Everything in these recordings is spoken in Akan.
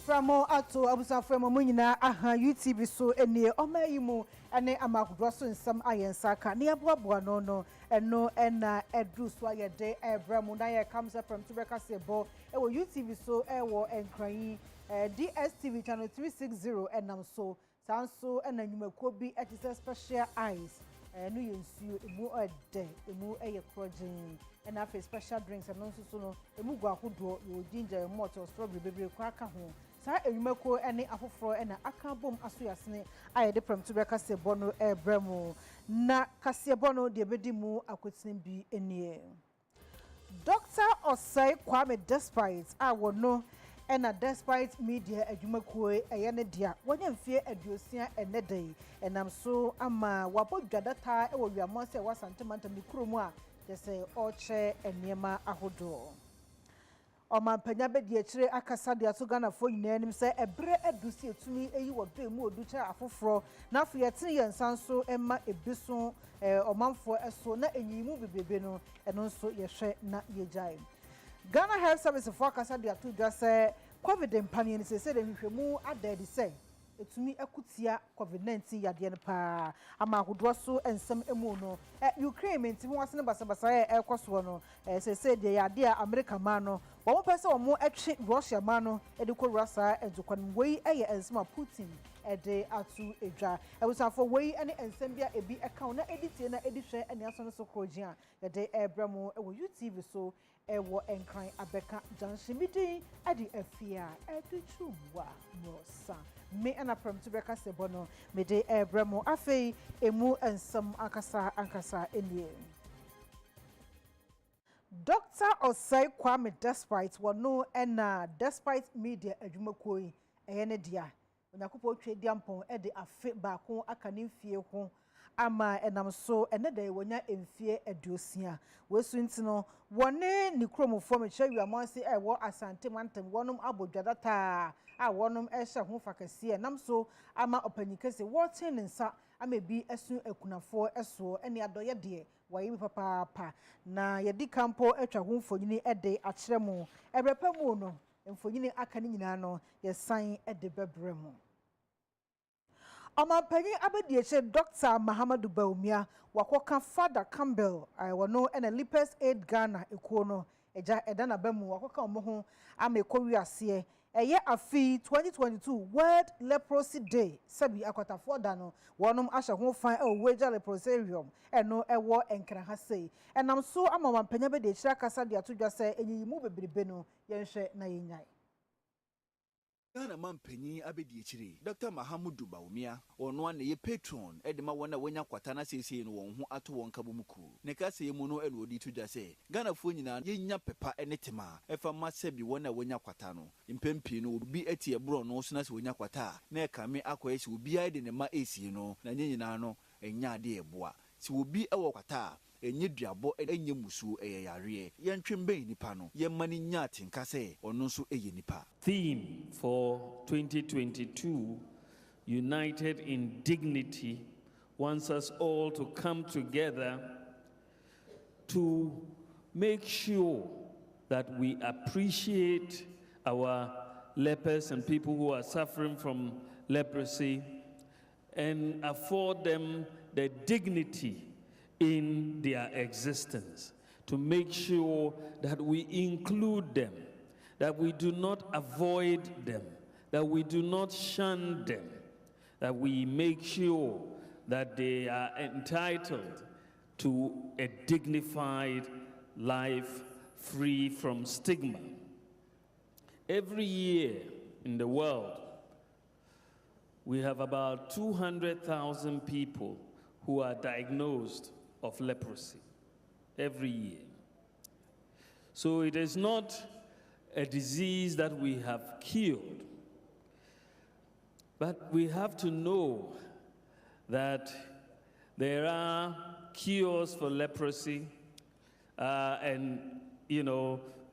Framo ato abusa framo munyina aha YouTube so enie omayimu ene amakodwa so nsam ayensaka ne aboaboa no eno ena edu so ayede ebremu na ye comes up from Tubeka Sebo ewo YouTube so ewo enkran DSTV channel 360 enam so sanso ena nyumako bi etise special eyes no yensuo emu ode emu eye project and after special drinks and also so no emu gwa ahodo yo ginger malt strawberry bebre kwa aka ho sa enwumako ene afoforo ena aka bom aso yasene ayede pram Tubeka Sebo no ebremu na kasebo no de bedi mu akotin bi enie Dr. Osai Kwame despite wono ena despite media adwumako eyene dia wonya mfie aduosia enedai enam so ama wabodwadata ewo wiamo se wasantema mikromu a yese oche eniema ahodo Omampanya bedi akire akasa de ato Ghana fo nyina anim se ebre adusi etumi eyi wodo mu oducha afoforo na afo yetene yensanso emma ebiso omanfo eso na enyimu bebebe no eno nso yehwe na yejai Ghana Health Service for akasa de ato dwa se COVID empanye ni se de hwehwemu adadi se etumi akutia COVID-19 yade ne pa ama ahodo so ensem emu no Ukraine menti ho asene basabasa ekoso no se de yade a America ma no wo pese wo mo etwe Russia ma no ediko Russia edzokwan wei eye ensem Putin ede atu edwa ebusafo wei ene ensem bia ebi eka na editie na edihwe ene aso no so krogia yade ebramo ewo YouTube so ewo enkran abeka junction Midday adi Afia Adutwumwaa Morosa me ana from Tubeka Sebo no Midday ebramo afei emu ensem ankasa enie Dr. Osai Kwame despite wono ena despite media adwumakoi eyene dia onyakopo twedi ampon ede afe baako aka ne mfie ho ama enam so enede wonya emfie aduosia wesu ntino wone ni kromofo me hwa wiamonse ewo asante mantem wonom abodwadata a wonom ehye ho fakase enam so ama opanyikase wote ne nsa ama bi esu akunafo eso ene adoye de wayi papa na yedi kampo atwa ho mfonyini ede akyeremu ebrepamu no mfonyini aka ne nyina no yesan ede bebremu Omampany abedieche Dr. Mahamudu Baumia wakoka Father Campbell wono ena Lipes Aid Ghana ekuo no eja edana bamu wakoka omoho amekowi ase eye afi 2022 World Leprosy Day sabi akwatafo da no wonom ahye ho fan weja leprosarium eno ewo enkra ha sei enam so ama omampany abedieche akasa de atodwa se enyimu bebrebe no yenhwe na yenyai Ghana mampanyi abedi echire Dr. Mahamudu Baumia ono na ye patron edema wona wonya kwata na sesei no won ho ato won kabumuku ne ka se mu no elu odi tudwa se Ghana fo nyina yenya pepa enetema efa mase bi wona wonya kwata no impempi no obi eti ebro no so na se wonya kwata na e kame akoye se obi aide ne ma esi no na nyina no enya ade eboa se obi ewo kwata enye duabo enye musu yare yentwembe nipa no yemmani nya tinka se ono nso eye nipa. Theme for 2022 United in Dignity wants us all to come together to make sure that we appreciate our lepers and people who are suffering from leprosy and afford them the dignity in their existence, to make sure that we include them, that we do not avoid them, that we do not shun them, that we make sure that they are entitled to a dignified life free from stigma. Every year in the world, we have about 200,000 people who are diagnosed of leprosy every year. So it is not a disease that we have cured, but we have to know that there are cures for leprosy, and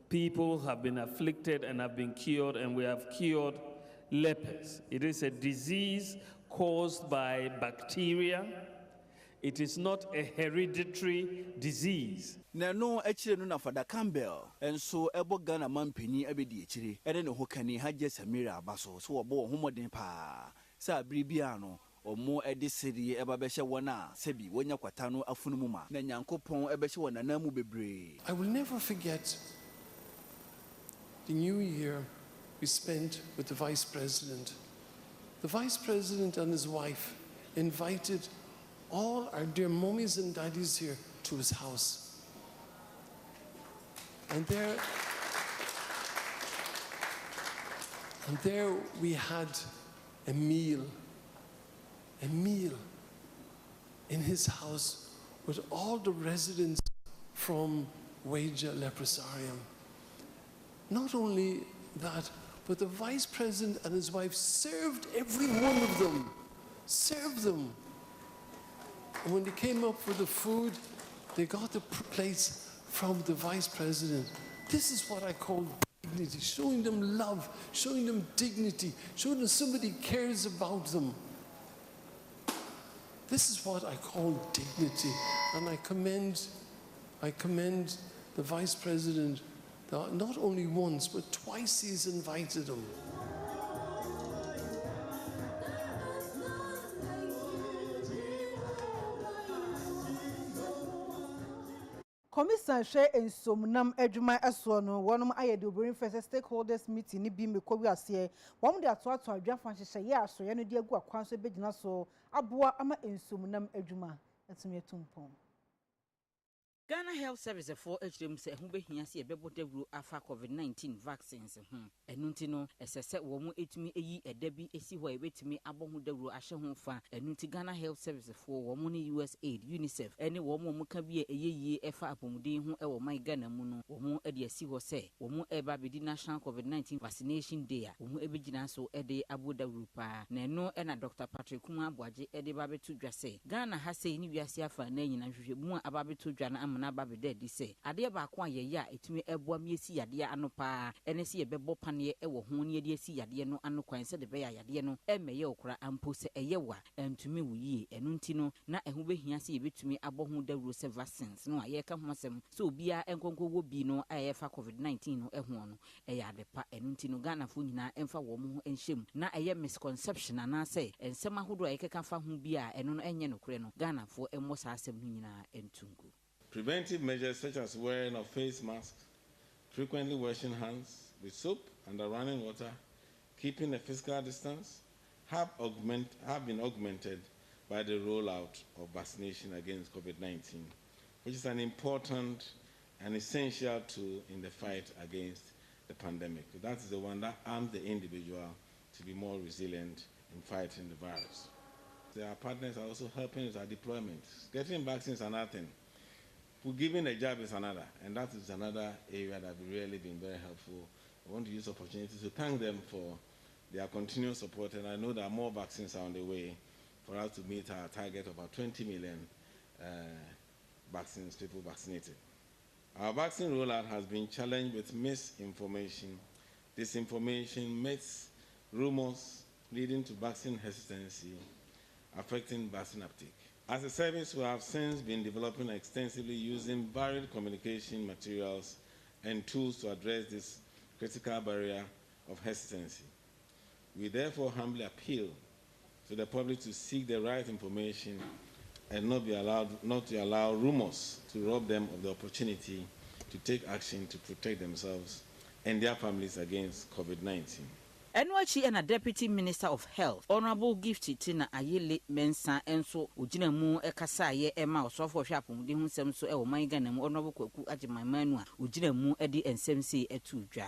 people have been afflicted and have been cured, and we have cured lepers. It is a disease caused by bacteria. It is not a hereditary disease. Na no echire no na Fada Campbell enso ebo Ghana mampani abedi echire ene ne ho kani Hajja Samira abaso so obo homoden pa sa bribia no omo edi siri eba behye wona sebi wonya kwata no afunu ma na Nyankopon ebehye wona namu bebre. I will never forget the new year we spent with the Vice President. The Vice President and his wife invited all our dear mummies and daddies here to his house. And there we had a meal in his house with all the residents from Waja Leprosarium. Not only that, but the Vice President and his wife served every one of them, served them. And when they came up for the food, they got the plates from the Vice President. This is what I call dignity, showing them love, showing them dignity, showing them somebody cares about them. This is what I call dignity. And I commend the Vice President that not only once, but twice he's invited them. Commissioner share ensomnam adwuma eso no wonom aye de obrin first stakeholders meeting ni bi mekowi ase wom de ato adwafa hyehyɛ ye aso ye no de agu akwan so begina so aboa ama ensomnam adwuma atumi etumpon. Ghana Health Service for HM say hu behia se ebebo dawuro afa COVID-19 vaccines enunti no esese wo mu etumi eyi edabi esi ho ebetumi abohu dawuro ahye ho fa enunti Ghana Health Service for wo mu ne USAID UNICEF ene wo mu ka bi eyeye efa apomuden ho e wo man Ghana mu no wo mu ede asi ho se wo mu eba bedi National COVID-19 Vaccination Day a wo mu ebegina so ede abodawuro pa na eno na Dr. Patrick Kuma Boaje ede ba betu dwa se Ghana ha sei ni wiase afa na nyina hwehwe mu aba betu dwa na na babe dedi se ade ba ko ayeye a etumi eboa miesi yade ano pa ene se yebebo pane e wo ho ne de asi yade no ano kwan se de be yade no emeye okura ampo se eyewa entumi wuyi enu nti no na ehu behia se yebetumi abohu dawuro se vaccines no aye ka ho asem so obia enkonko wo bi no ayefa COVID-19 no ehu no eyade pa enu nti no Ghana fo nyina emfa wo mo enhyem na eye misconception ana se ensem ahodo ayekeka fa ho bi a enu no enye no kure no Ghana fo emmo sa asem nyina entungu. Preventive measures such as wearing of face masks, frequently washing hands with soap and running water, keeping a physical distance, have been augmented by the rollout of vaccination against COVID-19, which is an important and essential tool in the fight against the pandemic. That is the one that arms the individual to be more resilient in fighting the virus. Our partners are also helping with our deployment. Getting vaccines is another thing. Giving a job is another, and that is another area that has really been very helpful. I want to use the opportunity to thank them for their continued support, and I know that more vaccines are on the way for us to meet our target of about 20 million vaccines, people vaccinated. Our vaccine rollout has been challenged with misinformation, disinformation, myths, rumors leading to vaccine hesitancy, affecting vaccine uptake. As a service, we have since been developing extensively using varied communication materials and tools to address this critical barrier of hesitancy. We therefore humbly appeal to the public to seek the right information and not to allow rumors to rob them of the opportunity to take action to protect themselves and their families against COVID-19. Enwachi and a Deputy Minister of Health, Honorable Gifty Tina Ayele Mensa Enso, Ujina Mu Ekasa ye Emma so for Shapum, the Hunsem so El Maigan and Honorable Koku Ajima Manua, Ujina Mu Eddie and Semsi Etuja.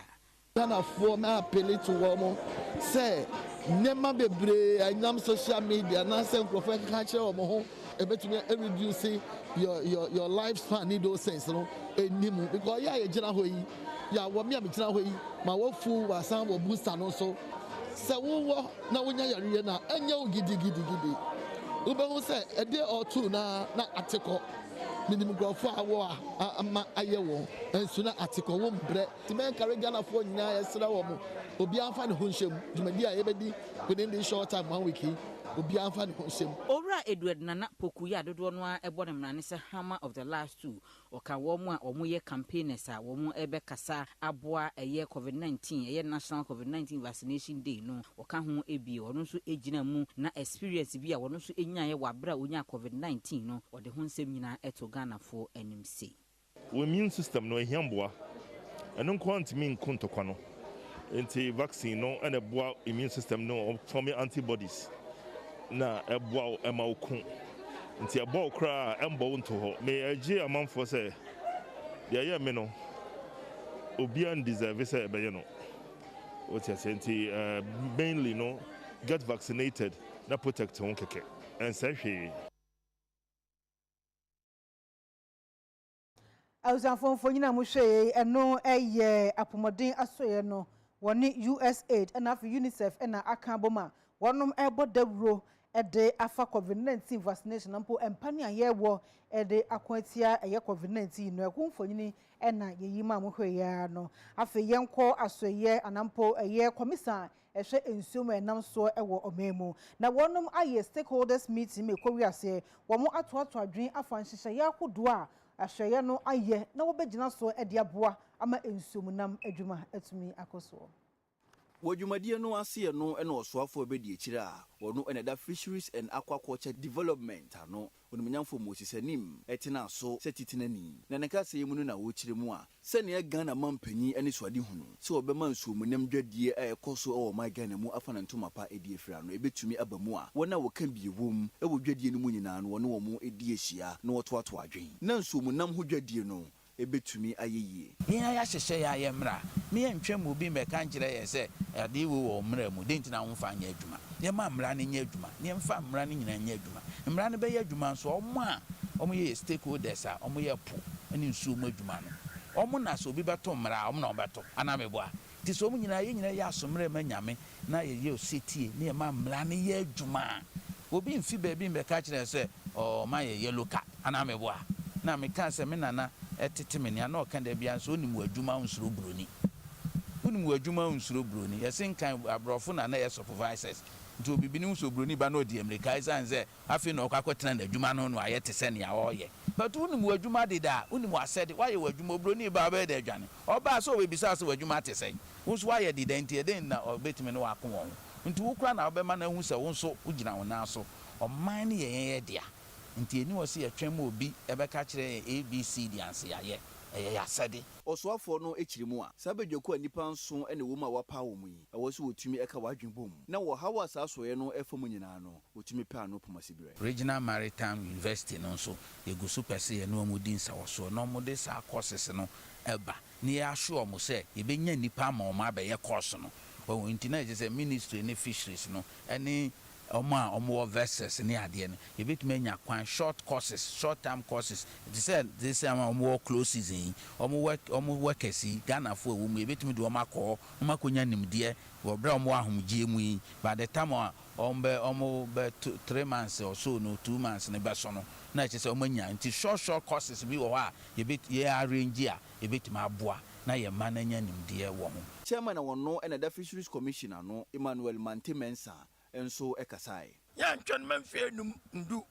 Ghana for na appeal to woman say nema bebre anyam social media na say prophet catch omo e betumi reduce your lifespan need those things no enimu because ya ye gina hoyi ya wo me am gina hoyi ma wo fu wasan wo booster no so se wo na wonya yare na anya gidi ube hu say a day or two na article minimum growth for ama ayewo ensu na article wo mbre ti men carry Ghana for nyina yesra wo mo obi anfa ne honhyem dwumadi a yebedi within this short time 1 week obi anfa ne ho nsem Ora Edward Nana Pokuya dodo no a ebo ne mrane se hammer of the last two oka wo mu a omo ye campaigners a wo mu ebe kasa aboa eye COVID-19 eye national COVID-19 vaccination day no oka ho ebi ono nso ejina mu na experience bi a wono nso enyaye wabra onya COVID-19 no ode ho nsem nyina eto Ghana fo anim sei. Wo immune system no ehiamboa eno kwantimi nkontokwa no enti vaccine no ene boa immune system no forming antibodies na eboa ema okun nti eboa kra embo nto ho me age amanfo se ya ye me no obi an deserve se ebeye no what you say mainly no get vaccinated na protect won keke and say hwe Awusanfo nyina mo hwe eno eye apomodin asoye no woni USAID na for UNICEF na aka boma wonom ebo dawro ede afa COVID-19 vaccination nampo empani ayewo ede akwatia eye COVID-19 no ekumfo nyini na yeyima mo hwe ya no afa yenko asoye anampo eye komisa ehwe ensumo enam so ewo omemu na wonom aye stakeholders meeting me kowiase wo mo atoato adwen afa nhihye ya kodo a ahweye no aye na wo begina so ede aboa ama ensumo nam adwuma atumi akoso. Wajumadiye no asiye no eno oswafo obedi echire a wono eneda fisheries and aquaculture development ano onumnyamfo mosisanim etina so setitinani na neka se yemu no na wo chire mu a se ne Ghana mampanyi ene swade hunu se obema nsumunam dwadie ekoso o ma Ghana mu afana ntomapa edi efira no ebetumi abamu a wona wo kan biewom ewo dwadie no mu nyina no wono wo mu edi ehia na wotoato adwen na nsumunam ho dwadie no ebetumi ayeye nia ya hyehye ya yemra me entwem obi meka nkire ye se ade wo mra mu denti na wonfa anya adwuma ye ma mra ne nya adwuma ne mfa mra ne nyina nya adwuma mra ne be ya adwuma so omo a omo ye stakeholders a omo ye po ani nsu mu adwuma no omo na so obi beto mra omo na obeto ana meboa ti so omo nyina ye nyina ya asomre ma nyame na ye osetie ne ma mra ne ye adwuma obi mfi ba bi meka kire se o ma ye yellow card ana meboa na meka se me nana etetemene ana okanda bia so onimu adwuma unsuro broni onimu adwuma unsuro broni yesenkan abrofo na na supervisors nti obibini unsuro broni ba na odi America isanze afi na okakotena na adwuma no no ayete se ne ya oye but onimu adwuma deda onimu asede waye wadwuma broni ba ba da adwane oba so we bisa so wadwuma tesen unso waye deda nti eden na obetime no akon won nti wukura na obema na hu se wonso ugina wona so oman ne ye dia nti eni wose yetwem obi ebeka kire ABCD anse yaye ya sade oswafo no echirimu a sabedwako anipa nso ene wo ma wapa wo mu yi ewoso wotumi eka wadwen bom na wo hawa sasoye no efom nyina no wotumi pa no pomasibire Regional Maritime University no so yegusu pese ye no omudi nsawoso no omudi sa courses no eba ni ya sure mo se yebenya nipa ma o ma be ye course no o ntina je se ministry ne fisheries no ene omo verses ni ade no yebetumi anya kwan short courses short term courses they said this omo close season omo workers Ghana fo wo mu yebetumi de omo makonya nimde wo bra omo ahomgie mu yi by the time omo be 3 months or so no 2 months ne be so no na che se omo nya nti short courses bi wo ha ye arrange a yebetumi aboa na ye mananya nimde wo ho chairman na wono eneda fisheries commissioner no Emmanuel Mantemensa enso ekasai ya ntwen manfe num ndu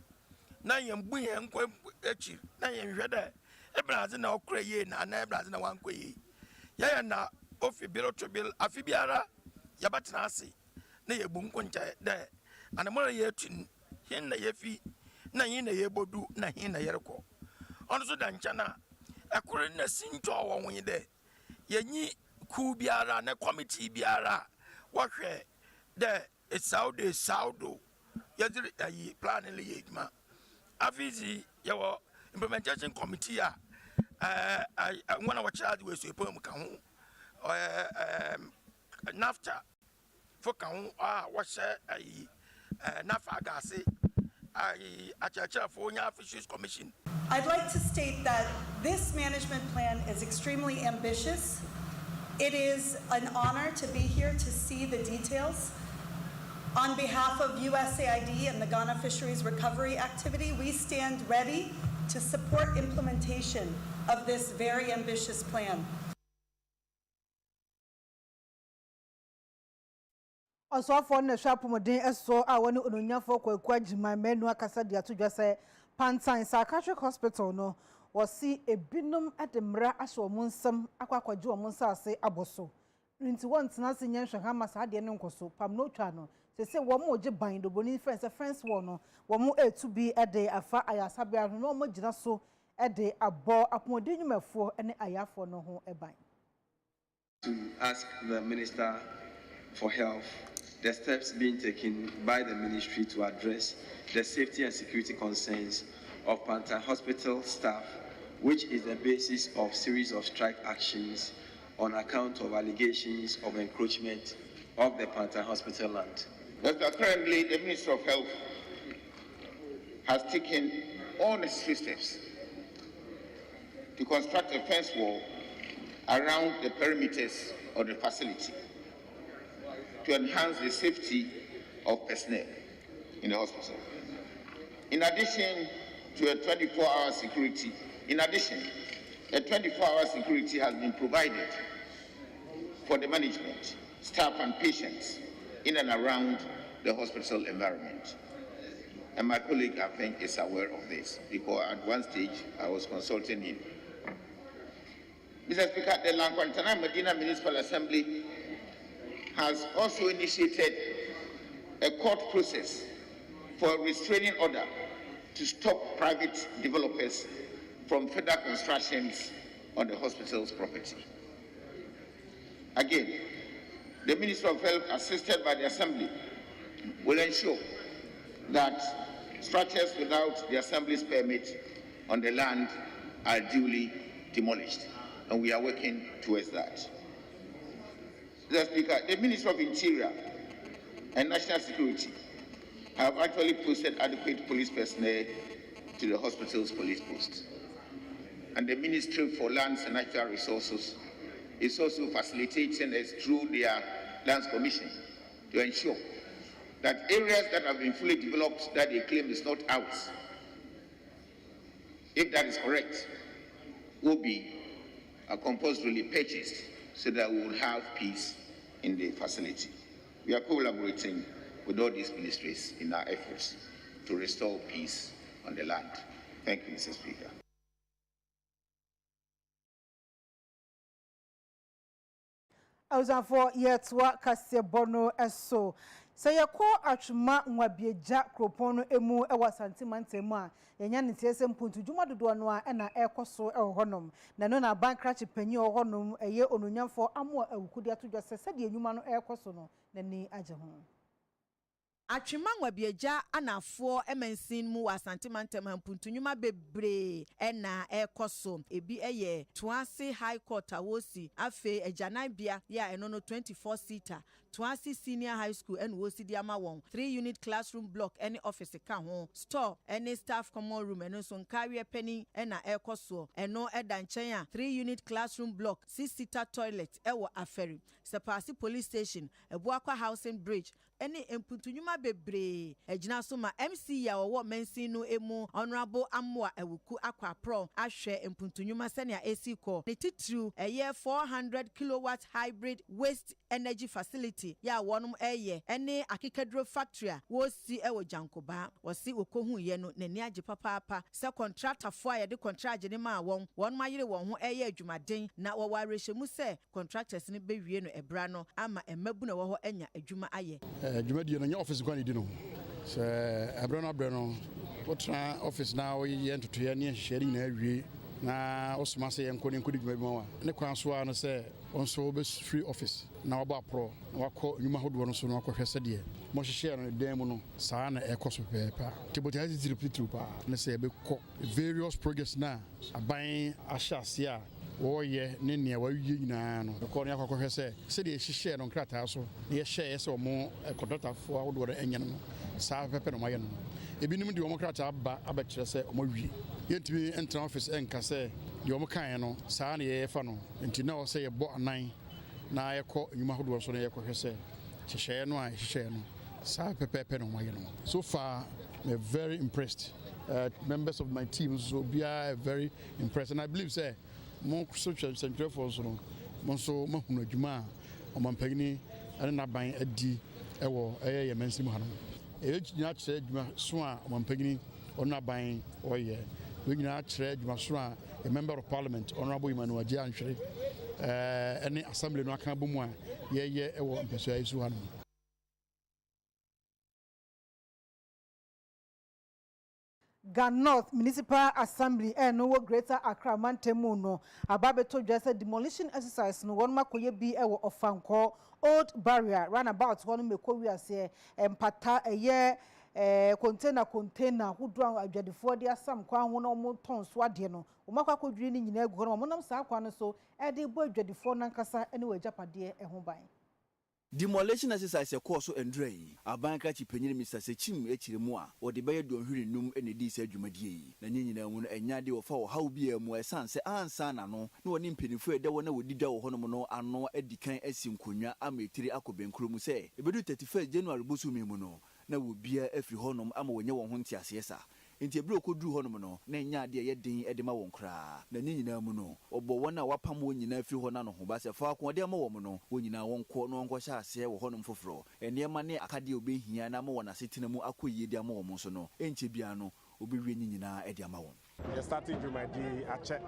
na yembu yenkwa echi na yenhwede ebraze na okra ye na ebraze na wankwa ye ya na ofi biro to bil afi biara ya batena ase na yebu nkoncha de anamora ye twin hin na yefi na yin na yebodu na hin na yereko onso da ncha na ekore na sinto wonwe de yenyi ku biara na committee biara wahwe de it's Saudo. Yadri ayi plan le yedma. Afizi yawo implementation committee a one of charge we so pom kan ho NAFTA for kan what ayi NAFA gase ayi achacha for nya fisheries commission. I'd like to state that this management plan is extremely ambitious. It is an honor to be here to see the details. On behalf of USAID and the Ghana Fisheries Recovery Activity, we stand ready to support implementation of this very ambitious plan. Also for na shapumodin eso a woni onunyafo kwakwa jima menu akasa dia to dwase Pantan Psychiatric Hospital no wasi ebinom ademra aso omunsam akwakwaje omunsa ase aboso nti wontina se nyenhwe ha masa ade ne nkoso pam no twa no se wo mo oje ban do boni friends wo no wo mo etu bi ede afa ayasabia no mo gina so ede abo apomodin nwumafo ene ayafo no ho eban. To ask the Minister for Health the steps being taken by the ministry to address the safety and security concerns of Pantan Hospital staff, which is the basis of series of strike actions on account of allegations of encroachment of the Pantan Hospital land. Currently, the Minister of Health has taken all necessary steps to construct a fence wall around the perimeters of the facility to enhance the safety of personnel in the hospital. In addition to a 24-hour security, a 24-hour security has been provided for the management, staff and patients in and around the hospital environment. And my colleague, I think, is aware of this because at one stage I was consulting him. Mr. Speaker, the Lankwantana Medina Municipal Assembly has also initiated a court process for a restraining order to stop private developers from further constructions on the hospital's property. Again, the Minister of Health, assisted by the Assembly, will ensure that structures without the Assembly's permit on the land are duly demolished, and we are working towards that. Mr. Speaker, the Minister of Interior and National Security have actually posted adequate police personnel to the hospital's police posts. And the Ministry for Lands and Natural Resources is also facilitating us through their Lands Commission to ensure that areas that have been fully developed that they claim is not ours, if that is correct, will be compulsorily purchased so that we will have peace in the facility. We are collaborating with all these ministries in our efforts to restore peace on the land. Thank you, Mr. Speaker. I was for yetwa kasebono eso. Sayako atwuma nwabieja kropono emu ewa santimantemu a yenya ntiese mpuntu dwuma dodo no a na ekoso ehonom na no na bankrachi panyi ohonom eye onunyamfo amo awukudi atodwa sese de enwuma no ekoso no nani agye ho. Atwema nwabieja anafo emensin mu wasantimantem hampuntunyuma bebre na ekoso ebi eye Tuase High Court awosi afe ejanabia ya eno no 24 seater Tuase Senior High School and wosi diama won 3-unit classroom block any office ka ho store any staff common room eno so nkawe penny na ekoso eno eda nchen a 3-unit classroom block 6-seater toilet ewo aferi Sepasi police station ebuakwa housing bridge any empuntunyuma bebre ejina so ma MC ya wo mensin no emu honorable Amwa Ewuku akwa pro ahwe empuntunyuma senia AC ko ne titru eye 400 kilowatt hybrid waste energy facility ya wonum eye ene akikadro factory wo si ewo jankoba wo si okohu ye no nani age papa se contractor fo ya de contract ne ma won mayire won ho eye adwumaden na wo warehemu se contractors ne bewie no ebra no ama emabu na wo ho anya adwuma aye Jumadi no office kwani di no se abrano wotra office na wo ye ntoto ye ne hwehwere na awie na osuma se ye nkoni dwuma bi ma wa ne kwan so ano se onso be free office na waba pro na wakọ nyuma hodo no so na wakọ hwese de mo hwehwe no den mu no saa na ekoso pepa tiboti hazi ziripitru pa ne se be kọ various projects na aban ahyase a woye ne ne wawie nyina no ko ne akọ hwese se de hwehwe no nkrata so ne ye hwehwe se omo contractorfo ahodo enye no saa pepe no maye no ebinim de omo krata aba abekire se omo wie yentimi entra office enka se de omo kan no saa na ye fa no enti na o se ye bo anan na yeko nyuma hodo so na yeko hwese hwehwe no a hwehwe no saa pepe no maye no so far I'm very impressed members of my team so be very impressed and I believe say mon social center for so mon so mahunu adwuma o mampagni ane na ban adi ɛwɔ ɛyɛ yɛ mansim hanom nyinaa kyerɛ adwuma so a ɔmampanyini ɔno aban ɔyɛ nyinaa kyerɛ adwuma so a a member of parliament honorable Emmanuel Anhwere ɛne assembly no aka bɔ mu a yɛyɛ ɛwɔ mpɛsua yi so hanom. Ghana North Municipal Assembly no wo Greater Accra Mantemu no ababeto dwese demolition exercise no won makoye bi ewo Ofanko Old Barrier runabout won meko wiase empata eye container hudu adwadefo de asam kwa ho no mo ton so ade no wo makwa kodwiri ni nyina egu no mo nam saa kwa no so e de bo adwadefo nankasa ene wa japade ho ban. Demolition exercise a course and dray. A banker chipenny Mr. Sechim Echiremua, or the Bayer Donhurin Num and the Disa Jumadi. Nanina and Yadi of our how be a more son say Ansana no one impeding for the one would dida or honomono and no edican esim cunya ametri akoben crumuse. If you do 31st January Busumimuno, now would be a free honum amo when you want huntia siesa. Inti ebro ko dru honom no na nya de ye den edema won kra na nyina mu no obo wona wapam won nyina fi ho na no ho ba se fa ko de ma wo no won nyina won ko no nko sha ase wo honom foforo ene ma ne akade obehia na ma wona setina mu akoyie de ma wo so no enche bia no obewie nyina e de ama won. We started Jumadi ache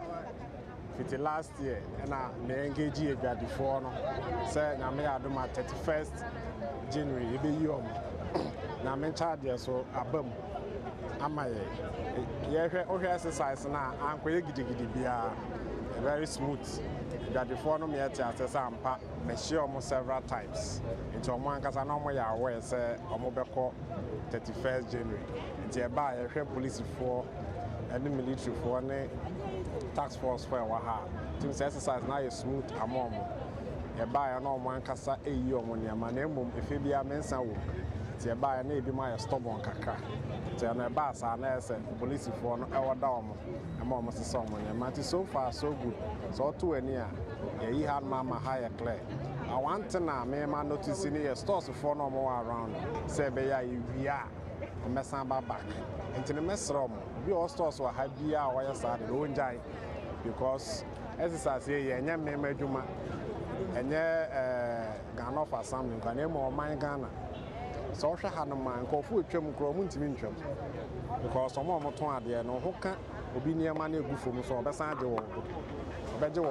fiti last year and na engage e gba before no say na me adoma 31st January e be yom na me charge so abam amaye ye exercise na ankoye gidigidi bia very smooth that before no me ati asesa ampa me share almost several times into omo ankasa na omo ya aware say omo beko 31st January into e ba ye police for and the military for ne tax force for wa ha to exercise na ye smooth amom e ba ya na omo ankasa eyi omo ne ma na emom efe bia mensa wo ti e ba ya na ebi ma ya stubborn kakra. And bass and as a police for our dome, and almost some money. So far, so good. So, to a near, he had Mamma higher clay. I want to now, may man notice in here stores for no more around. Say, we are a mess back. Into the mess room, we all stores were high beer or your side, because as I say, and your member Juma, and your Ghana for something, can name or my Ghana. So I had a man called Food Chum Cromun to Minchum because some more ton there no hoka will be near money good for me so beside the wall. Better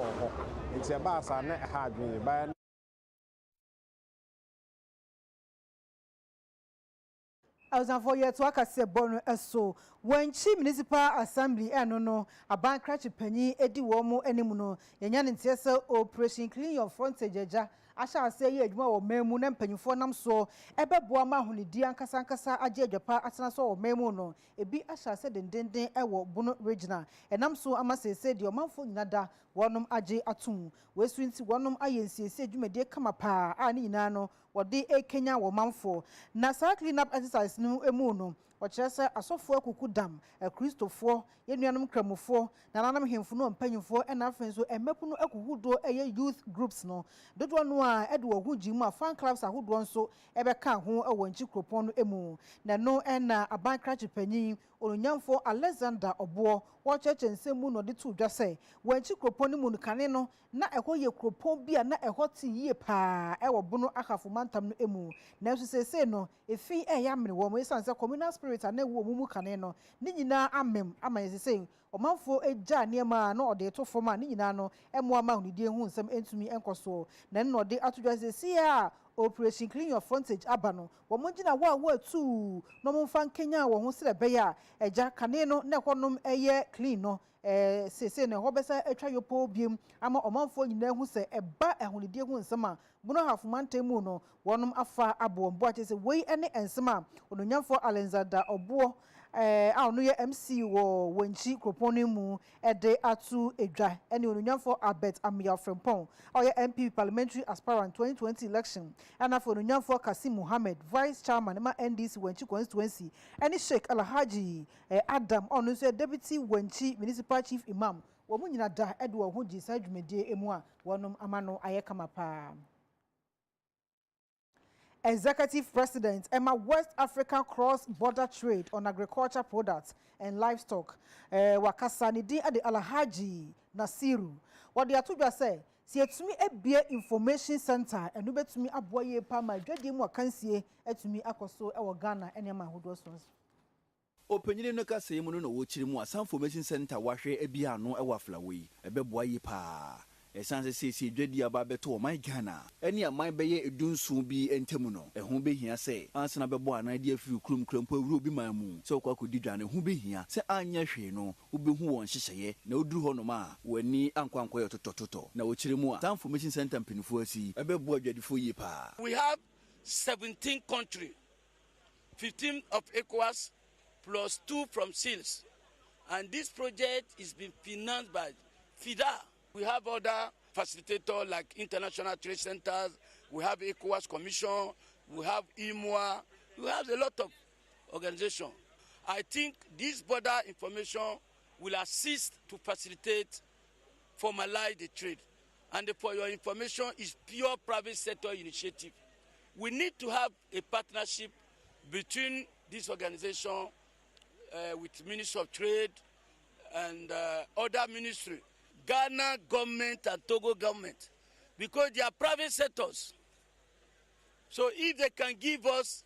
it's a bass I net had me by I was for you to work as a bono so when Chief Municipal Assembly no a bank crash penny Eddie Womo anymuno Yanyan in operation clean your frontage jaja. I shall say ye more memu and penny for nam so ebe boama huni dian kasankasa aje japa atana so memu no ebi I shall say den ewo bono regional and am so amase said your man for nada wanum aje atum we swinti wanum ayensi se dwumade kama pa ani no wode e Kenya wo manfo na sa clean up exercise no emu no Ochese asofo akuku dam Christopher yenuanum kramofo na nanam hemfo no mpanyimfo na afenso emepu no akuhudo eye youth groups no dodo no a ede wo hujimu a fan clubs ahodo nso ebeka ho ewo nchi kropon no emu na no na aban krachi panyin onyamfo Alexander Obo wo cheche nsemu no de to dwase wo nchi kropon mu no kane no na eho ye kropon bia na eho ti yie pa ewo bono akafo mantam no emu na so sese no efi ya mre wo mo isanse communal spirit na wo mumu kane no ni nyina amem amayese omanfo eja niema na ode to foma ni nyina no emo ama hunidie hu nsem entumi enkoso na no de atodwase sia operation clean your frontage abano wo mo gina wa tu no mo fan Kenya wo ho sere beya eja kane no na honom eye clean no sese ne hobesa etwa yopo biem ama omanfo nyina hu se eba ehunidie hu nsem a buno hafumantemu no wonom afa abombo atese wei ene ensema ononyamfo Alexander Obo a no ye MC wo wenchi kroponi mu ede atu edwa ene ononyamfo Albert Amia Frempon o ye MP parliamentary aspirant 2020 election ana for ononyamfo Kasim Mohammed vice chairman ma NDC wenchi constituency ene Sheikh Alhaji Adam ono so deputy wenchi municipal chief imam wo mu nyina da ede wo ho gisa dwumedie emu a wonom amano ayekama pa. Executive President Emma West African Cross-Border Trade on Agriculture Products and Livestock Wakasani di ade Alhaji Nasiru what they atudwa say si etumi ebie information center enu betumi aboye pa ma dwadi mu akansie etumi akoso e wo Ghana enema ahodo so Opanyini no ka sey mu no wo kiri mu Asan Information Center wahwe ebia no e wa Flaway ebeboa yi pa esanse sisi dwadi aba beto o my Ghana eni aman beye edunsu bi entemu no eho behia se ansana bebo anan de afiri krum krampo awuro bi man mu se okwa kodi dwane ho behia se anya hwe no ubehu won hyehyeye na oduru ho no ma wani ankwankwa yotototo na wo kiri mu Asan Information Center mpinifo asi ebeboa dwadifo yi pa. We have 17 countries, 15 of ECOWAS plus 2 from SEALs, and this project is being financed by FIDA. We have other facilitators like International Trade Centers, we have ECOWAS Commission, we have IMWA, we have a lot of organizations. I think this border information will assist to facilitate, formalize the trade. And for your information, is pure private sector initiative. We need to have a partnership between this organization with Ministry of Trade and other ministry, Ghana government and Togo government, because they are private sectors. So if they can give us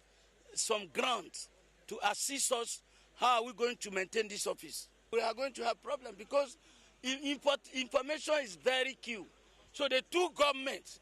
some grants to assist us, how are we going to maintain this office? We are going to have problem because information is very key. So the two governments,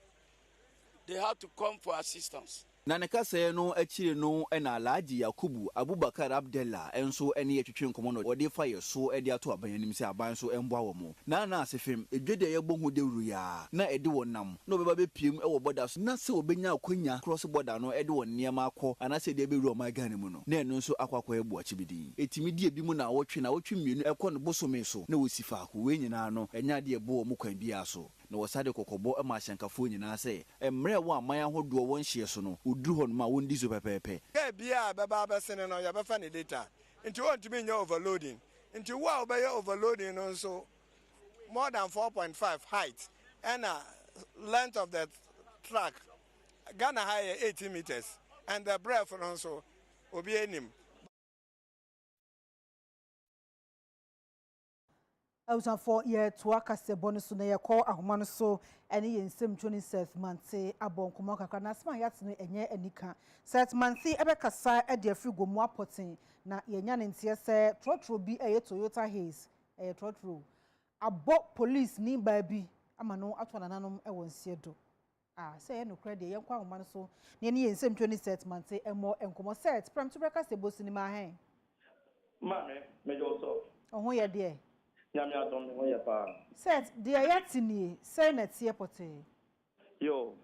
they have to come for assistance. Na nekase no akire no na Alhaji Yakubu Abubakar Abdella enso ene yetwetwe nkomo no wode fa yeso ede ato abanyanim se aban so emboa wo mo na asefem edwede ye bohu de wuru ya na ede wonam na obeba bepiem e wo boda so na se obenya akonya cross border no ede won niam akọ anase de beru o ma Ghana mu no na eno nso akwakọ ebu achibidi etimi die bi mu na wotwe mienu ekọ no bosome so na wosifa akọ we nyina no enya de ebo mo kwan bia so na wasade kokobo e ma hyankafo nyina se emre wo aman ahodo won hye so no uduru hon ma won dizo pepepe ke bia baba abesene no ya befa ne data nti won timi nya overloading nti wo obey overloading no so more than 4.5 height and length of the track Ghana high 80 meters and the breadth also obi enim. For year to work as a bonus on a call a woman so any in some 27th month say a bon comaka na sma yat no enye anika set monthly ebeka sa e de free go mo apotin na yenya ntie se trotro bi e Toyota Haze e trotro abo police ni ba bi ama no ato nananom e wonsie do say no credit yen kwa woman so ne ne in some 27th month e mo enkomo set pram to breakers e bo sinima hen mame mejo so ohun ye de nyame adom me hoye pa set de ayatini say na tie pote yo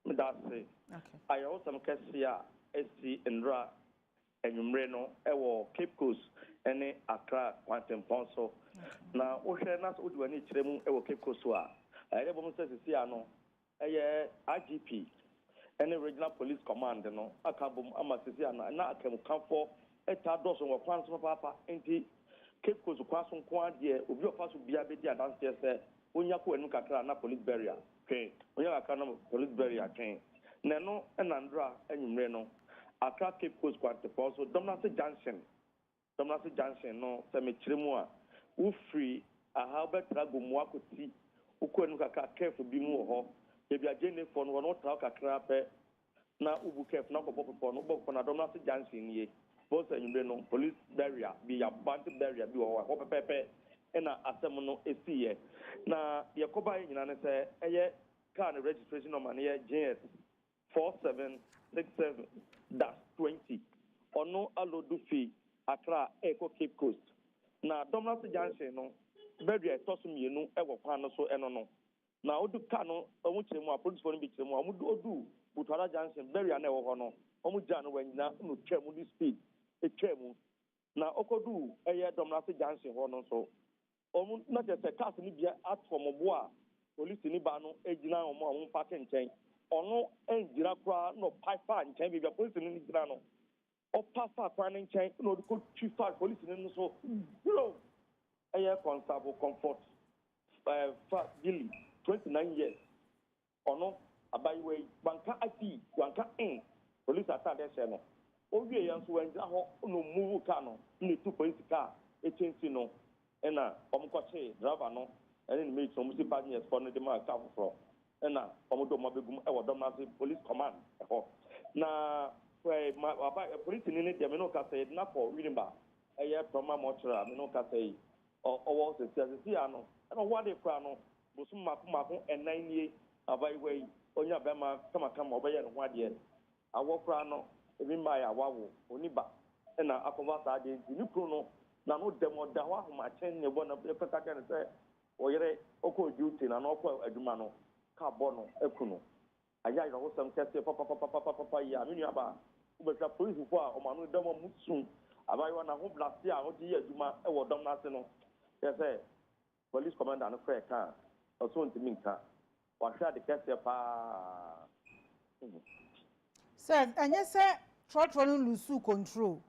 me da say okay ayo some kesia esi ndra enwumre no ewo Cape Coast ene Accra Quantum Ponso na wo hwe na so diwani kiremu ewo Cape Coast a aye bo mo sesi ano eye IGP ene Regional Police Command no akabom amasesi ana na akam kanfo eta doso wo kwanso papa enti Cape Coast kwaso nko ade obi ofaso bia be di adanse se onya ko enu kakra na police barrier twen onya kakra na police barrier twen na no enandra enyumre no Accra Cape Coast kwante also Domnase Junction no se me kiremu a wo free aha betra go mu akoti uko enu kakra careful bi mu ho e bia jene fo no no tra kakra pe na ubu careful na popo no bo na Domnase Junction ye both enyumre no police barrier bi ya band barrier bi ho pepepe na asem no esiye na yakoba nyina ne se eye car registration number ne JS 4767-20 ono alodu fi Accra Eco Cape Coast na Domnase Junction no barrier tosu mienu ewo kwan no so eno no na odu car no omu kiremu a police phone bi kiremu omu odu Butwara Junction barrier na ewo ho no omu ja no wanyina no twemu di speed etwemu na okodu eye Domnase Junction ho no so omu na je cars ni bia atform bo a police ni ba no ejina omu omu park nchen ono enjira kwa no pipe nchen bia police ni jira no o papa kwa nchen no ko chifa police ni so bro eye constable comfort fa Billy 29 years ono abayiwe banka ati banka police atade se no owie yan so wanjira ho no move car no ni two police car agency no na omkoche driver no ɛne ne mate ɔmo si partners fɔ no de ma ka foforɔ ɛna ɔmo de ɔmo abɛgum ɛwɔ dɔm n'ase police command ɛhɔ na police ni ne deɛ me no ka sɛ na kɔ wirimba ɛyɛ prɔma mɔkyerɛ me no ka sɛ yi ɔwɔ sisi ano ɛna ɔwɔ ade kora no bosom mako ɛnan nie abayewa yi onya bɛma kamakama ɔbɛyɛ ne ho adeɛ awɔ kora no ebi mmaa yɛ awawo oni ba ɛna akɔba saa adeɛ nti ne kuro no na no dɛm ɔda hɔ ahomakyɛn ne bɔ na ɛpɛka kyɛn sɛ ɔyere ɔkɔ duty na ɔkɔ adwuma no ka bɔ no ɛku no ayɛ ayɛwosɛm kɛseɛ papapapapapa yi a me nuaba wobɛhwɛ polisifoɔ a ɔma no dɛm ɔmo sum abayewa na ho blase a ɔde yɛ adwuma ɛwɔ dɔm n'ase no yɛ sɛ police commander no kora ɛka a ɔso ntumi nka wahwɛ ade kɛseɛ paa sɛ ɛnyɛ sɛ trɔtrɔ no lusu control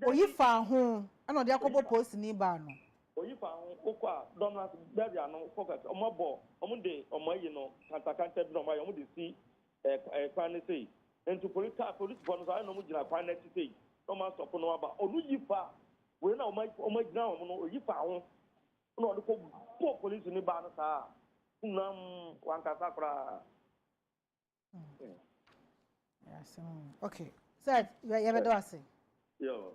oyi fa ho ɛna ɔde akɔbɔ post ni ba no oyi fa ho okɔ a dɔm n'ase bɛbi ano focus ɔmo abɔ ɔmo de ɔmo ayi no kantakanta bi na ɔmo ayɛ ɔmo de si kwan ne sei nti polisifoɔ no so ayɛ na ɔmo gyina kwan n'akyi sei na ɔmo asɔfo no aba ɔno yi fa wei na ɔmo gyina ɔmo no oyi fa ho na ɔde kɔ bɔ polisi ni ba no saa nam wankasa koraa. Okay sɛ yɛbɛdɔ ase yo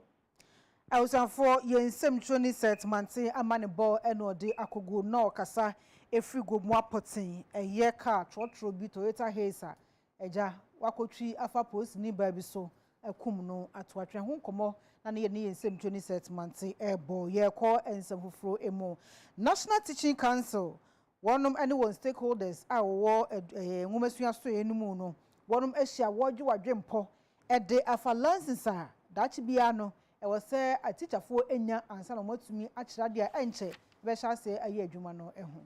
awusanfoɔ yɛn nsɛm tro ne settlement ama ne bɔ ɛna ɔde akogo na ɔkasa efiri gomu apɔten ɛyɛ car trɔtrɔ bi Toyota Hazer ɛgya wakɔtwi afa post ni ba bi so ɛkum no atoatwe ho nkɔmɔ na ne yɛn nsɛm tro ne settlement ɛbɔ yɛkɔ nsɛm foforɔ emu National Teaching Council wɔnom ɛne wɔn stakeholders a wɔwɔ nwomasua so yɛn mu no wɔnom ahyia wɔdwe wadwempɔ ɛde afa license a daakye bia no ɛwɔ sɛ atichafoɔ enya ansa na wɔatumi akyerɛ deɛ ɛnkyɛ bɛhyɛ ase ayɛ adwuma no ɛho.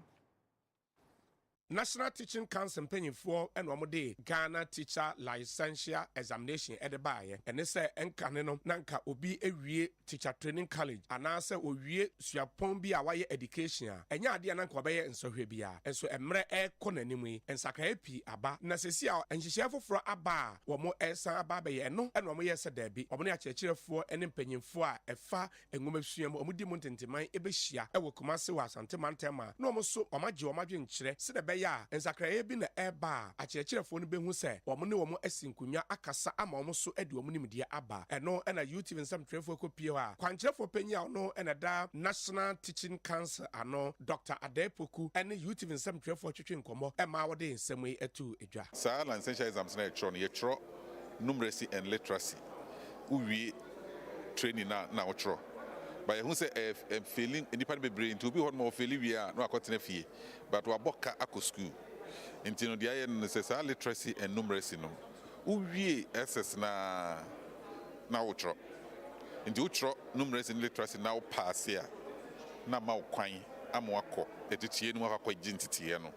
National Teaching Council mpanyinfoɔ ɛna wɔn de Ghana Teacher Licensure Examination ɛde baayɛ ɛne sɛ ɛnkane no nanka obi ewie Teacher Training College anaasɛ owie suapɔn bi a wayɛ education a ɛnyɛ adeɛ nanka ɔbɛyɛ nsɔhwɛ bia ɛnso mmerɛ ɛkɔ n'anim yi nsakrae pii aba na sɛsi a nhyehyɛ foforɔ aba a wɔn ɛsan aba abɛyɛ ɛno ɛna wɔn yɛ sɛ dɛbi wɔn ne akyerɛkyerɛfoɔ ɛne mpanyinfoɔ a ɛfa nwomasua mu wɔn di mu ntenteman ɛbɛhyia ɛwɔ Kumasi wɔ Asante Mantam a na wɔn so wɔn agye wɔn adwenkyerɛ sɛ dɛbɛyɛ a nsakrae bi na ɛba a akyerɛkyerɛfoɔ no bɛhu sɛ wɔn ne wɔn asi nkonnwa akasa ama wɔn so de wɔn nimdeɛ aba ɛno ɛna UTV nsɛmtwerɛfoɔ kɔpie hɔ a kwankyerɛfoɔ panyin a ɔno ɛna da National Teaching Council ano Dr. Adepoku ɛne UTV nsɛmtwerɛfoɔ twetwe nkɔmmɔ ɛma wɔde nsɛm yi atu edwa saa licensure exams na yɛtwerɛ no yɛtwerɛ numeracy and literacy uwie training na wɔtwerɛ but yɛhu sɛ failing nipa no bebree nti obi hɔ no ma wɔfeili wie a na wakɔtena fie but wabɔ ka akɔ school nti no deɛ ayɛ no sɛ saa literacy and numeracy no wowie SS na wotwerɛ nti wotwerɛ numeracy and literacy na wopaase a na ma wo kwan ama wakɔ ɛteteɛ no wakɔ gye nteteɛ no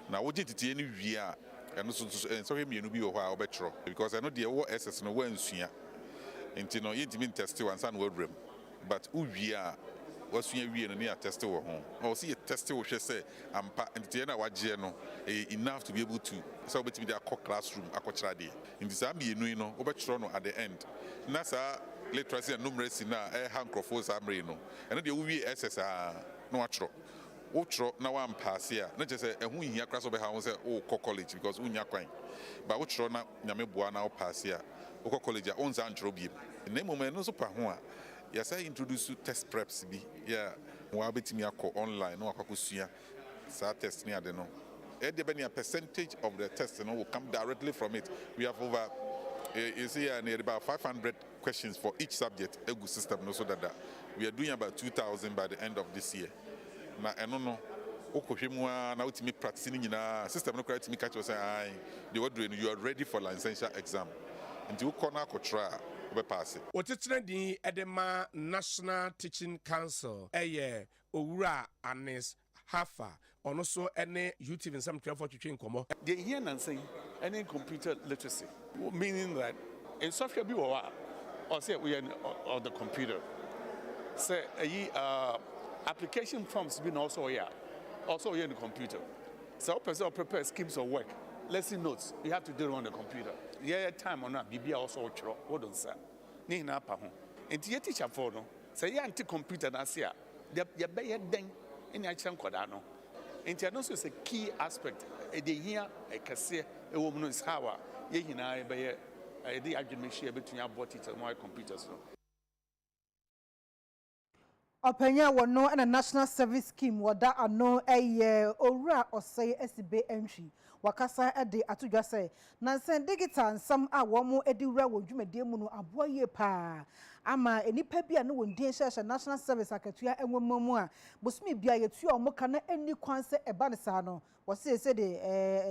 na wogye nteteɛ no wie a ɛno so nsɔhwɛ mmienu bi wɔ hɔ a wobɛtwerɛ because ɛno deɛ wowɔ SS no woansua nti no yɛntumi ntɛste wansa na wawuram but uwie a wasua wie no ne attest wɔ ho or see test wo hwɛ sɛ ampa ntia na wagye no enough to be able to so obetimi de akɔ classroom akɔkyerɛ deɛ nti saa mienu no wobɛkyerɛ no at the end na saa literacy and numeracy na ha nkrɔfoɔ saa mmere no ɛno deɛ wowie SS a na wakyerɛ wokyerɛ na wampaase a na kyerɛ sɛ ɛho hia kora sɛ wobɛha ho sɛ wokɔ college because wonya kwan but wokyerɛ na nyame boa na wopaase a wokɔ college a wonsa nkyerɛ biem na mmom ɛno nso pa ho a yes, I introduce test preps bi. Yeah, wa betimi akọ online no akọkọsua. Sa test ni ade no. A percentage of the test will come directly from it. We have over you see about 500 questions for each subject egu system no so that we are doing about 2,000 by the end of this year. Na eno no okohwe mu a na utimi practice ni nyina system no correct me catch you say ai they were doing you are ready for licensure exam. Nti ukona akotra Otetere din edema National Teaching Council eye owura Anis Hafa ono so ene UTV nsam 12 twetwe nkomo they hear nansen any computer literacy meaning that in software bi wo or say we on the computer say application forms be also here in the computer so person prepare schemes of work lesson notes you have to do it on the computer. Yeah, time on that, Bibia also chro, what don't say. Nina Paho. And the teacher for no, say, anti computer, that's here. The bay ding in your chancodano. And I know it's a key aspect. The here a cassia a woman is how I by the argument share between our body and my computers. Openya wono and a national service scheme wada ano owura osay SB entry wakasa ede atudwa say nansen digital nsam a womo edi wura wo dwumade mu no aboye pa ama enipa bia no wondin hye national service akatua enwomamu a bosumi bia yetua omoka na eni kwanse eba ne sa no wose de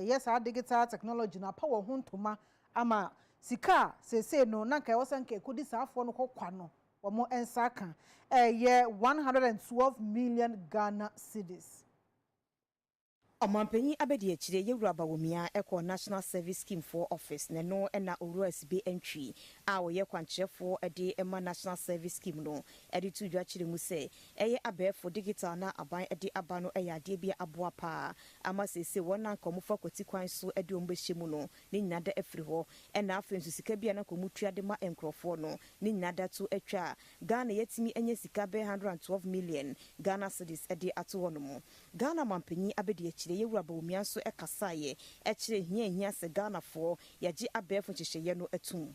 yes digital technology na power ho ntoma ama sika se no nanka wosanka ekodi saafo no kokwa no Omo ensaka 112 million Ghana cedis. Omampenyi abedi echire yewura bawomia eko National Service Scheme for Office ne no na owura SB entry a wo ye kwanchefo ede ema National Service Scheme no ede tudwa chire mu se eye abefo digital na aban ede aba no eye ade bia aboa pa ama sese wona nkomufa kwati kwan so ede ombehye mu no ne nyada afiri ho na afensu sika bia na komutua de ma enkrofo no ne nyada to atwa Ghana yetimi enye sika be 112 million Ghana cedis ede ato ho no mu Ghana mampenyi abedi yewura bawumia so ekasaye ekire hia se Ghana for yaji abefo chihye no atum.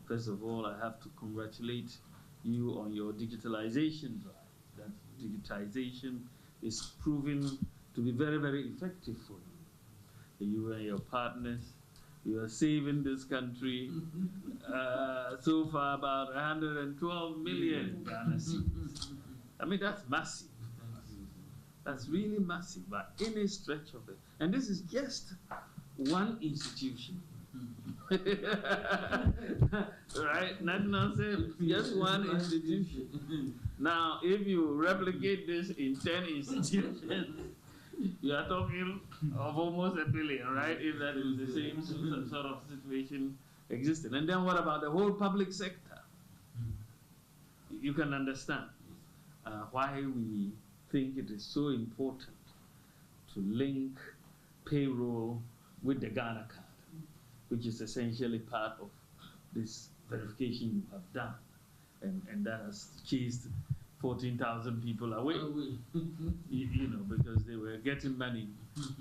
First of all, I have to congratulate you on your digitalization drive. That digitization is proving to be very, very effective for you. You and your partners, you are saving this country so far about 112 million Ghana cedis. I mean, that's massive. That's really massive by any stretch of it. And this is just one institution. Right? National Service, just one institution. Now, if you replicate this in 10 institutions, you are talking of almost $1 billion, right? If that is the same sort of situation existing. And then what about the whole public sector? You can understand why we think it is so important to link payroll with the Ghana card, which is essentially part of this verification you have done, and that has chased 14,000 people away, you know, because they were getting money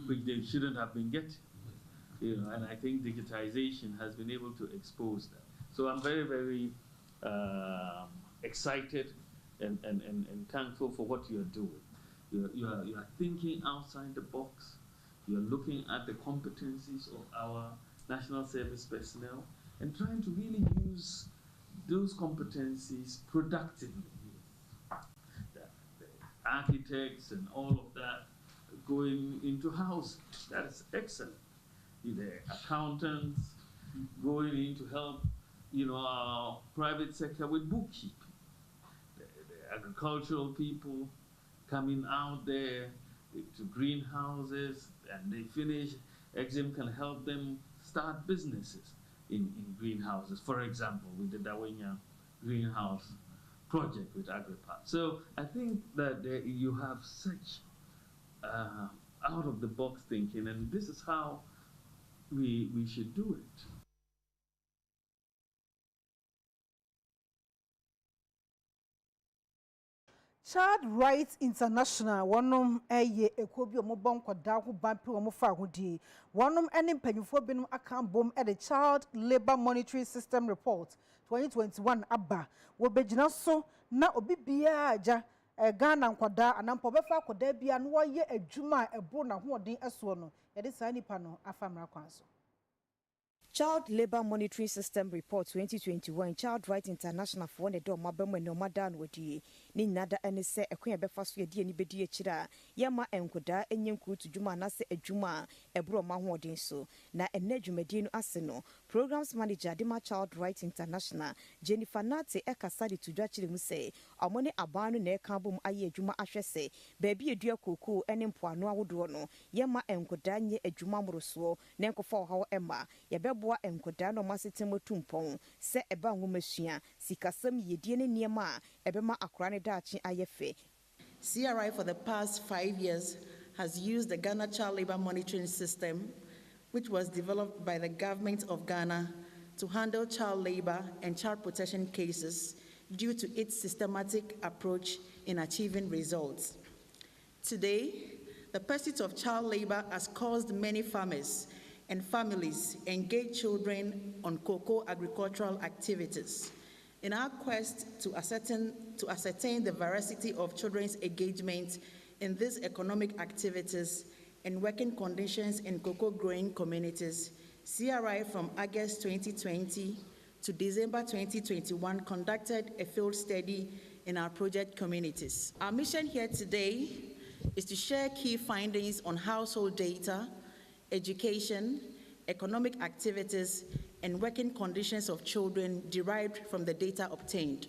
which they shouldn't have been getting, you know, and I think digitization has been able to expose that. So I'm very, very excited and thankful for what you're doing. You are thinking outside the box. You're looking at the competencies of our national service personnel and trying to really use those competencies productively. The architects and all of that going into housing, that's excellent. The accountants going in to help, you know, our private sector with bookkeeping. The agricultural people coming out there to greenhouses, and they finish. Exim can help them start businesses in greenhouses. For example, with the Dawenya greenhouse project with AgriPart. So I think that you have such out-of-the-box thinking, and this is how we should do it. Child Rights International wonom ekobi omobon kwada ho banpe omofa hodi wonom ene mpanyufo binum akan bom the Child Labor Monitoring System Report 2021 aba wo begina so na obi bia aja Ghana nkwada anampo befa kwada bia no ye adwuma ebro na hoodin eso no ye de sa nipa no afamra kwanso. Child Labor Monitoring System Report 2021 Child Rights International for the do mabem no madan wodi ni nada ene se ekwan be fa so ye ni bedi akira yema enkoda enyen krutu djuma na se adwuma ebro ma hoodin so na enne dwumadi no ase no Programs Manager Dima Child Rights International Jennifer Nate ekasa de tudwa kire mu se omone abanu na eka bom aye adwuma ahwese baabi edua koko ene mpoano awodo no yema enkoda nye adwuma moroso na enkofa hawo ema yebeboa enkoda no masetemo tumpon se eba nwumasua sikasam yedie ne niema ebema akora ne daachi ayefe. CRI for the past 5 years has used the Ghana Child Labor Monitoring System, which was developed by the government of Ghana to handle child labor and child protection cases due to its systematic approach in achieving results. Today, The pursuit of child labor has caused many farmers and families engage children on cocoa agricultural activities. In our quest to ascertain the veracity of children's engagement in these economic activities and working conditions in cocoa growing communities, CRI from August 2020 to December 2021 conducted a field study in our project communities. Our mission here today is to share key findings on household data, education, economic activities, and working conditions of children derived from the data obtained.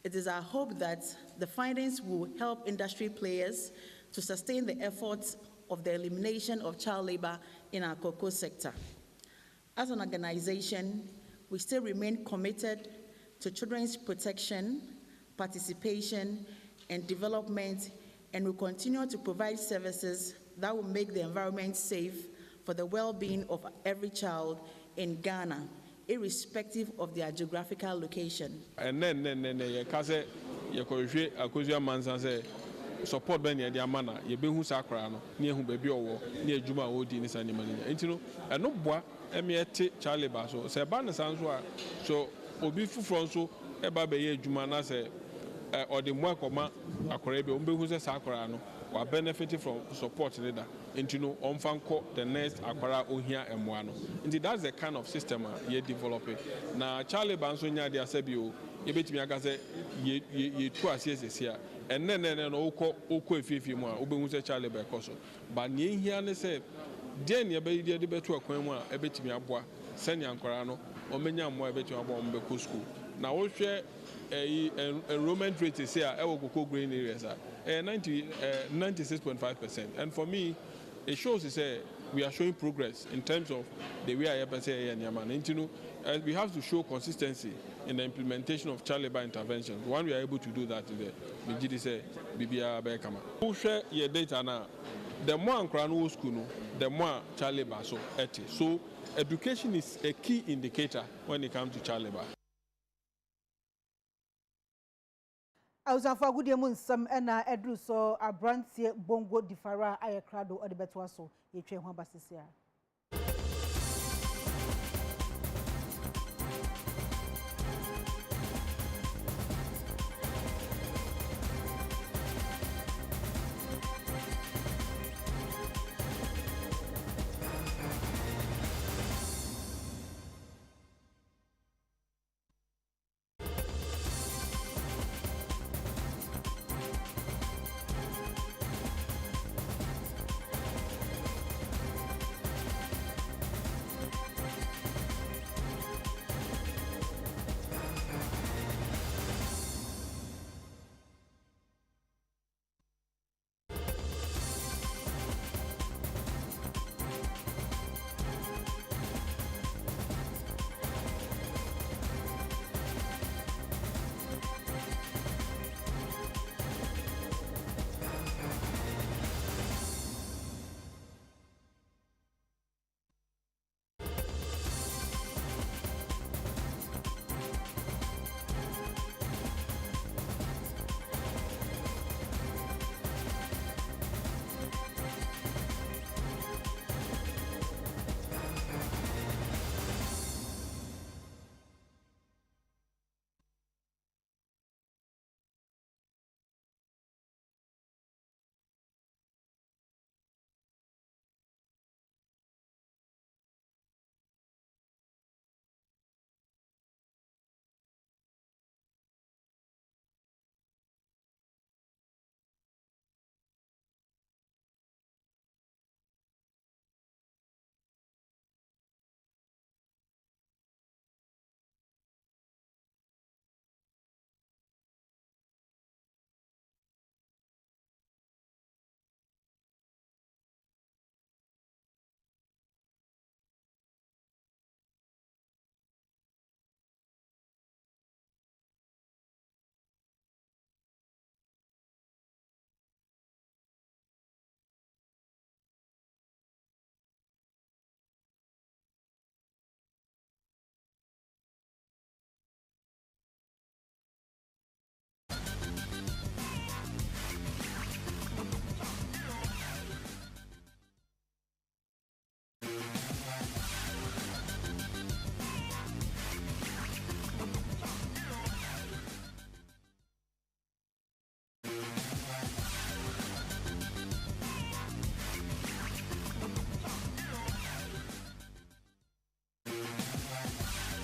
It is our hope that the findings will help industry players to sustain the efforts of the elimination of child labor in our cocoa sector. As an organization, we still remain committed to children's protection, participation, and development, and will continue to provide services that will make the environment safe for the well-being of every child in Ghana, irrespective of their geographical location. And then you can say you could support Benny and Yamana, you be who's acrano, near whom baby or near Juma would in this animal. And you know, and no boy, Emiette Charlie Basso, Sabana Sanswa, so Obi Fronso, a baby Jumana say, or the Mwakoma, a Korebi, who's a Sacrano, or benefiting from support leader. Into no on the next Aquara Ohia and Mwano. Indeed, that's the kind of system you're developing. Now, Charlie Bansonia, the Asebio, you bet me, I can say, you 2 years here. And then Oko if you want, Ubu Charlie Becoso. But near here, they say, then you be the better Aquema, a bit me a boy, Senya Corano, or many more bet you about Beco school. Now, we share a Roman rate is here, I will go green areas, 96.5%. And for me, it shows we are showing progress in terms of the way I say and Yaman. We have to show consistency in the implementation of child labor interventions. When we are able to do that today, we say Bibia Bekama. Who share your data now? The more Ankrano school, the more child labor so eti. So education is a key indicator when it comes to child labor. I was for good moon some ena edru so abrantie bongo difara ayekrado odebetwaso ye twen ho basisia.